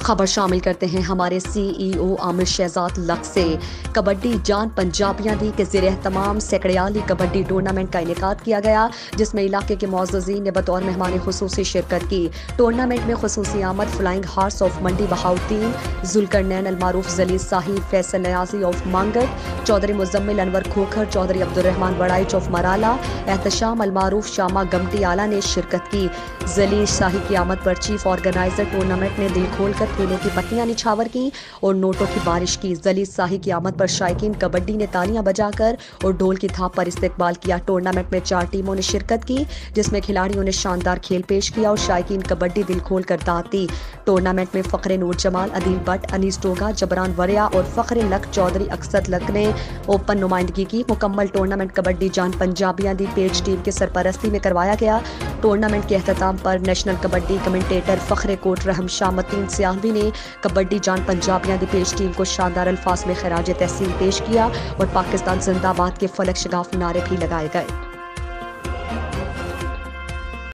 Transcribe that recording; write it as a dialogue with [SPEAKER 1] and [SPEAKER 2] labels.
[SPEAKER 1] خبر شامل کرتے ہیں ہمارے سی ای او عامر شہزاد لکھ سے۔ کبڈی جان پنجابیاں دی کے زیر اہتمام سیکڑیالی کبڈی ٹورنامنٹ کا انعقاد کیا گیا، جس میں علاقے کے معززین نے بطور مہمان خصوصی شرکت کی۔ ٹورنامنٹ میں خصوصی آمد فلائنگ ہارس آف منڈی بہاؤدین، ذوالقرنین المعروف ذلیل صاحب، فیصل نیازی آف مانگٹ، چودھری مزمل انور کھوکھر، چودھری عبدالرحمان وڑائچ آف مرالا، احتشام المعروف شامہ گمٹی آلہ نے شرکت کی۔ ذلیل صاحب کی آمد پر چیف آرگنائزر ٹورنامنٹ نے دل کھول کر پھولوں کی پتیاں نچھاور کی اور نوٹوں کی بارش کی۔ ذلیل صاحب کی آمد پر شائقین کبڈی نے تالیاں بجا کر اور ڈھول کی تھاپ پر استقبال کیا۔ ٹورنامنٹ میں 4 ٹیموں نے شرکت کی، جس میں کھلاڑیوں نے شاندار کھیل پیش کیا اور شائقین کبڈی دل کھول کر داد دی۔ ٹورنامنٹ میں فخر نور جمال، عدیل بٹ، انیس ٹوگا، جبران وریا اور فخر لک چودھری اقصد لک نے اوپن نمائندگی کی۔ مکمل ٹورنامنٹ کبڈی جان پنجابیاں دی پیج ٹیم کی سرپرستی میں کروایا گیا۔ ٹورنامنٹ کے اختتام پر نیشنل کبڈی کمنٹیٹر فخر کوٹ رحم شاہ متین سیالوی نے کبڈی جان پنجابیاں دی پیج ٹیم کو شاندار الفاظ میں خراج تحسین پیش کیا اور پاکستان زندہ باد کے فلک شگاف نعرے بھی لگائے گئے۔